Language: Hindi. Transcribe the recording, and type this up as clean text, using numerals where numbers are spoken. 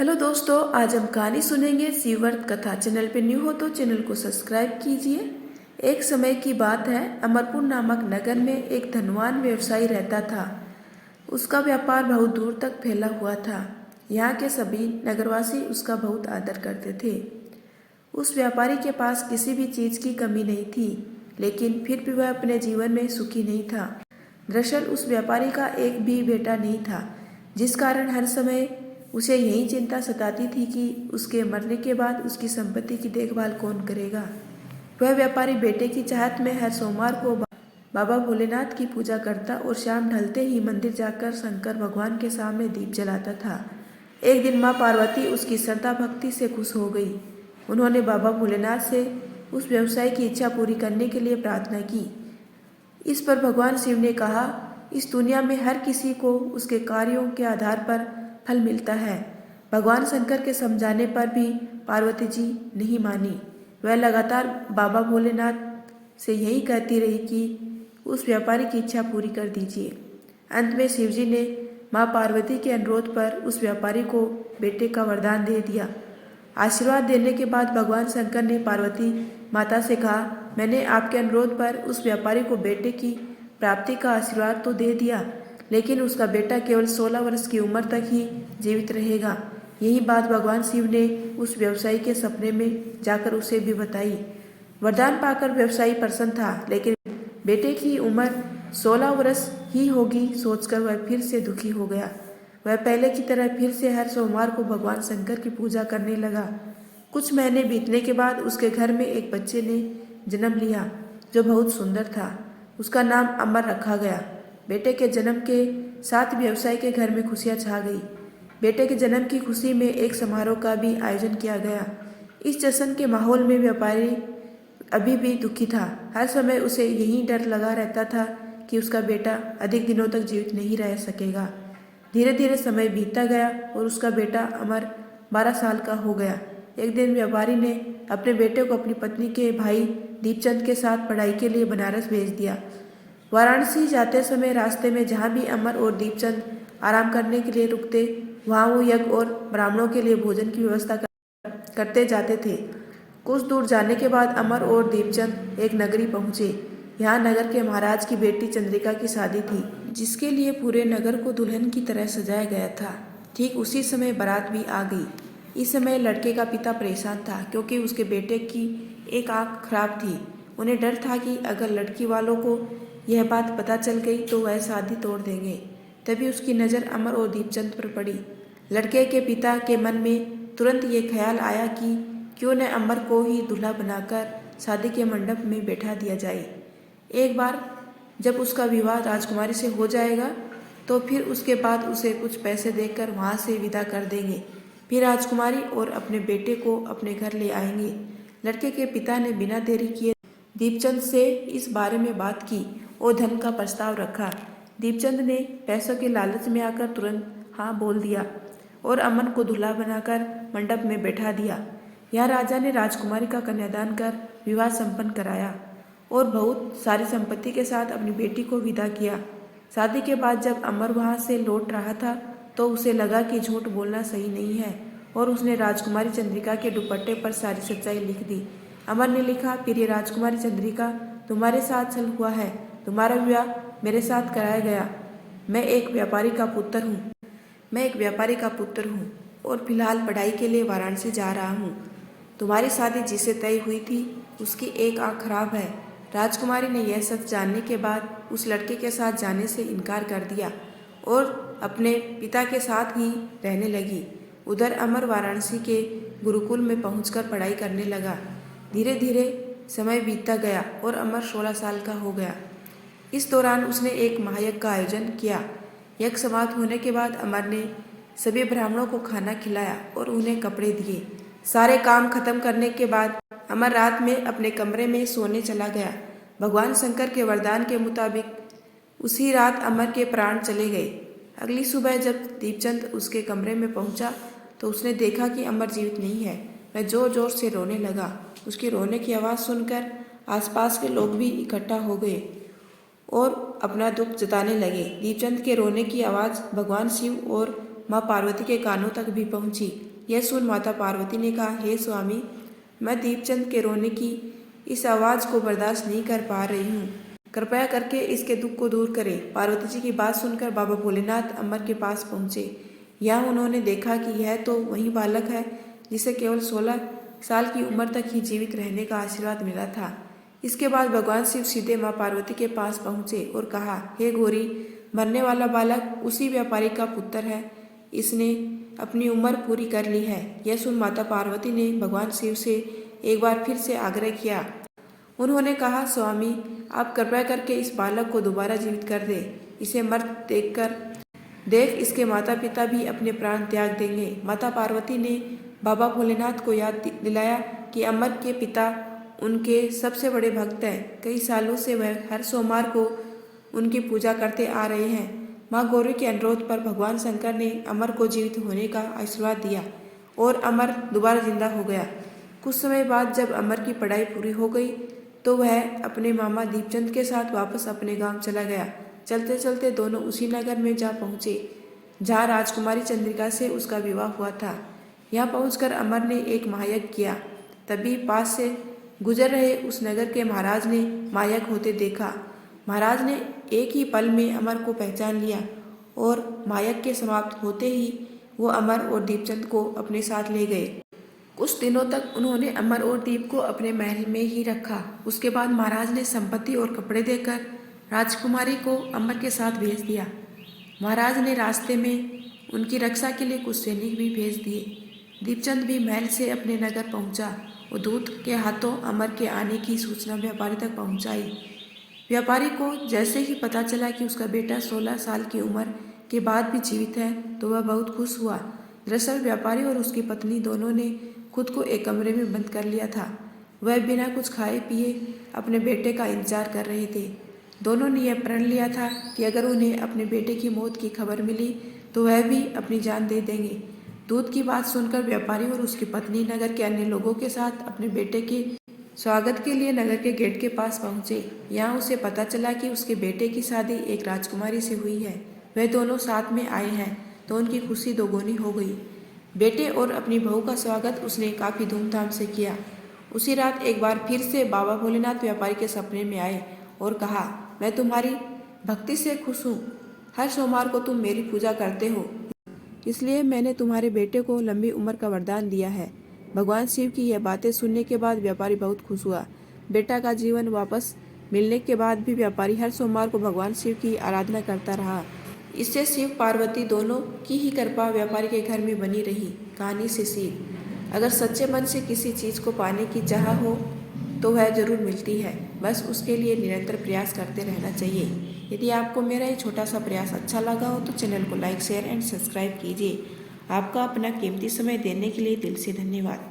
हेलो दोस्तों, आज हम कहानी सुनेंगे शिवव्रत कथा। चैनल पे न्यू हो तो चैनल को सब्सक्राइब कीजिए। एक समय की बात है, अमरपुर नामक नगर में एक धनवान व्यवसायी रहता था। उसका व्यापार बहुत दूर तक फैला हुआ था। यहाँ के सभी नगरवासी उसका बहुत आदर करते थे। उस व्यापारी के पास किसी भी चीज की कमी नहीं थी, लेकिन फिर भी वह अपने जीवन में सुखी नहीं था। दरअसल उस व्यापारी का एक भी बेटा नहीं था, जिस कारण हर समय उसे यही चिंता सताती थी कि उसके मरने के बाद उसकी संपत्ति की देखभाल कौन करेगा। वह व्यापारी बेटे की चाहत में हर सोमवार को बाबा भोलेनाथ की पूजा करता और शाम ढलते ही मंदिर जाकर शंकर भगवान के सामने दीप जलाता था। एक दिन माँ पार्वती उसकी श्रद्धा भक्ति से खुश हो गई। उन्होंने बाबा भोलेनाथ से उस व्यवसाय की इच्छा पूरी करने के लिए प्रार्थना की। इस पर भगवान शिव ने कहा, इस दुनिया में हर किसी को उसके कार्यों के आधार पर फल मिलता है। भगवान शंकर के समझाने पर भी पार्वती जी नहीं मानी। वह लगातार बाबा भोलेनाथ से यही कहती रही कि उस व्यापारी की इच्छा पूरी कर दीजिए। अंत में शिवजी ने माँ पार्वती के अनुरोध पर उस व्यापारी को बेटे का वरदान दे दिया। आशीर्वाद देने के बाद भगवान शंकर ने पार्वती माता से कहा, मैंने आपके अनुरोध पर उस व्यापारी को बेटे की प्राप्ति का आशीर्वाद तो दे दिया, लेकिन उसका बेटा केवल 16 वर्ष की उम्र तक ही जीवित रहेगा। यही बात भगवान शिव ने उस व्यवसायी के सपने में जाकर उसे भी बताई। वरदान पाकर व्यवसायी प्रसन्न था, लेकिन बेटे की उम्र 16 वर्ष ही होगी सोचकर वह फिर से दुखी हो गया। वह पहले की तरह फिर से हर सोमवार को भगवान शंकर की पूजा करने लगा। कुछ महीने बीतने के बाद उसके घर में एक बच्चे ने जन्म लिया, जो बहुत सुंदर था। उसका नाम अमर रखा गया। बेटे के जन्म के साथ व्यवसायी के घर में खुशियां छा गई। बेटे के जन्म की खुशी में एक समारोह का भी आयोजन किया गया। इस जश्न के माहौल में व्यापारी अभी भी दुखी था। हर समय उसे यही डर लगा रहता था कि उसका बेटा अधिक दिनों तक जीवित नहीं रह सकेगा। धीरे धीरे समय बीतता गया और उसका बेटा अमर 12 साल का हो गया। एक दिन व्यापारी ने अपने बेटे को अपनी पत्नी के भाई दीपचंद के साथ पढ़ाई के लिए बनारस भेज दिया। वाराणसी जाते समय रास्ते में जहाँ भी अमर और दीपचंद आराम करने के लिए रुकते, वहाँ वो यज्ञ और ब्राह्मणों के लिए भोजन की व्यवस्था करते जाते थे। कुछ दूर जाने के बाद अमर और दीपचंद एक नगरी पहुँचे। यहाँ नगर के महाराज की बेटी चंद्रिका की शादी थी, जिसके लिए पूरे नगर को दुल्हन की तरह सजाया गया था। ठीक उसी समय बारात भी आ गई। इस समय लड़के का पिता परेशान था, क्योंकि उसके बेटे की एक आंख खराब थी। उन्हें डर था कि अगर लड़की वालों को यह बात पता चल गई तो वह शादी तोड़ देंगे। तभी उसकी नज़र अमर और दीपचंद पर पड़ी। लड़के के पिता के मन में तुरंत ये ख्याल आया कि क्यों न अमर को ही दूल्हा बनाकर शादी के मंडप में बैठा दिया जाए। एक बार जब उसका विवाह राजकुमारी से हो जाएगा तो फिर उसके बाद उसे कुछ पैसे देकर वहाँ से विदा कर देंगे। फिर राजकुमारी और अपने बेटे को अपने घर ले आएंगे। लड़के के पिता ने बिना देरी किए दीपचंद से इस बारे में बात की और धन का प्रस्ताव रखा। दीपचंद ने पैसों के लालच में आकर तुरंत हाँ बोल दिया और अमन को दूल्हा बनाकर मंडप में बैठा दिया। यहाँ राजा ने राजकुमारी का कन्यादान कर विवाह संपन्न कराया और बहुत सारी संपत्ति के साथ अपनी बेटी को विदा किया। शादी के बाद जब अमर वहाँ से लौट रहा था तो उसे लगा कि झूठ बोलना सही नहीं है और उसने राजकुमारी चंद्रिका के दुपट्टे पर सारी सच्चाई लिख दी। अमर ने लिखा, प्रिय राजकुमारी चंद्रिका, तुम्हारे साथ छल हुआ है। तुम्हारा विवाह मेरे साथ कराया गया। मैं एक व्यापारी का पुत्र हूँ और फिलहाल पढ़ाई के लिए वाराणसी जा रहा हूँ। तुम्हारी शादी जिससे तय हुई थी उसकी एक आंख खराब है। राजकुमारी ने यह सच जानने के बाद उस लड़के के साथ जाने से इनकार कर दिया और अपने पिता के साथ ही रहने लगी। उधर अमर वाराणसी के गुरुकुल में पहुंचकर पढ़ाई करने लगा। धीरे धीरे समय बीतता गया और अमर 16 साल का हो गया। इस दौरान उसने एक महायज्ञ का आयोजन किया। यज्ञ समाप्त होने के बाद अमर ने सभी ब्राह्मणों को खाना खिलाया और उन्हें कपड़े दिए। सारे काम खत्म करने के बाद अमर रात में अपने कमरे में सोने चला गया। भगवान शंकर के वरदान के मुताबिक उसी रात अमर के प्राण चले गए। अगली सुबह जब दीपचंद उसके कमरे में पहुंचा तो उसने देखा कि अमर जीवित नहीं है। वह जोर जोर से रोने लगा। उसके रोने की आवाज़ सुनकर आसपास के लोग भी इकट्ठा हो गए और अपना दुख जताने लगे। दीपचंद के रोने की आवाज़ भगवान शिव और माँ पार्वती के कानों तक भी पहुंची। यह सुन माता पार्वती ने कहा, हे स्वामी, मैं दीपचंद के रोने की इस आवाज़ को बर्दाश्त नहीं कर पा रही हूँ। कृपया करके इसके दुख को दूर करें। पार्वती जी की बात सुनकर बाबा भोलेनाथ अमर के पास पहुँचे। यहाँ उन्होंने देखा कि यह तो वही बालक है जिसे केवल 16 साल की उम्र तक ही जीवित रहने का आशीर्वाद मिला था। इसके बाद भगवान शिव सीधे माँ पार्वती के पास पहुँचे और कहा, हे गौरी, मरने वाला बालक उसी व्यापारी का पुत्र है। इसने अपनी उम्र पूरी कर ली है। यह सुन माता पार्वती ने भगवान शिव से एक बार फिर से आग्रह किया। उन्होंने कहा, स्वामी, आप कृपया करके इस बालक को दोबारा जीवित कर दें। इसे मर्त देख इसके माता पिता भी अपने प्राण त्याग देंगे। माता पार्वती ने बाबा भोलेनाथ को याद दिलाया कि अमर के पिता उनके सबसे बड़े भक्त हैं। कई सालों से वह हर सोमवार को उनकी पूजा करते आ रहे हैं। माँ गौरी के अनुरोध पर भगवान शंकर ने अमर को जीवित होने का आशीर्वाद दिया और अमर दोबारा जिंदा हो गया। कुछ समय बाद जब अमर की पढ़ाई पूरी हो गई तो वह अपने मामा दीपचंद के साथ वापस अपने गांव चला गया। चलते चलते दोनों उसी नगर में जा पहुँचे जहाँ राजकुमारी चंद्रिका से उसका विवाह हुआ था। यहाँ पहुंचकर अमर ने एक महायज्ञ किया। तभी पास से गुजर रहे उस नगर के महाराज ने महायज्ञ होते देखा। महाराज ने एक ही पल में अमर को पहचान लिया और महायज्ञ के समाप्त होते ही वो अमर और दीपचंद को अपने साथ ले गए। कुछ दिनों तक उन्होंने अमर और दीप को अपने महल में ही रखा। उसके बाद महाराज ने संपत्ति और कपड़े देकर राजकुमारी को अमर के साथ भेज दिया। महाराज ने रास्ते में उनकी रक्षा के लिए कुछ सैनिक भी भेज दिए। दीपचंद भी महल से अपने नगर पहुंचा और दूत के हाथों अमर के आने की सूचना व्यापारी तक पहुंचाई। व्यापारी को जैसे ही पता चला कि उसका बेटा 16 साल की उम्र के बाद भी जीवित है तो वह बहुत खुश हुआ। दरअसल व्यापारी और उसकी पत्नी दोनों ने खुद को एक कमरे में बंद कर लिया था। वह बिना कुछ खाए पिए अपने बेटे का इंतजार कर रहे थे। दोनों ने यह प्रण लिया था कि अगर उन्हें अपने बेटे की मौत की खबर मिली तो वह भी अपनी जान दे देंगे। दूत की बात सुनकर व्यापारी और उसकी पत्नी नगर के अन्य लोगों के साथ अपने बेटे के स्वागत के लिए नगर के गेट के पास पहुंचे। यहाँ उसे पता चला कि उसके बेटे की शादी एक राजकुमारी से हुई है। वह दोनों साथ में आए हैं तो उनकी खुशी दोगुनी हो गई। बेटे और अपनी बहू का स्वागत उसने काफ़ी धूमधाम से किया। उसी रात एक बार फिर से बाबा भोलेनाथ व्यापारी के सपने में आए और कहा, मैं तुम्हारी भक्ति से खुश हूँ। हर सोमवार को तुम मेरी पूजा करते हो, इसलिए मैंने तुम्हारे बेटे को लंबी उम्र का वरदान दिया है। भगवान शिव की यह बातें सुनने के बाद व्यापारी बहुत खुश हुआ। बेटा का जीवन वापस मिलने के बाद भी व्यापारी हर सोमवार को भगवान शिव की आराधना करता रहा। इससे शिव पार्वती दोनों की ही कृपा व्यापारी के घर में बनी रही। कहानी से सीख, अगर सच्चे मन से किसी चीज़ को पाने की चाह हो तो वह जरूर मिलती है। बस उसके लिए निरंतर प्रयास करते रहना चाहिए। यदि आपको मेरा ये छोटा सा प्रयास अच्छा लगा हो तो चैनल को लाइक, शेयर एंड सब्सक्राइब कीजिए। आपका अपना कीमती समय देने के लिए दिल से धन्यवाद।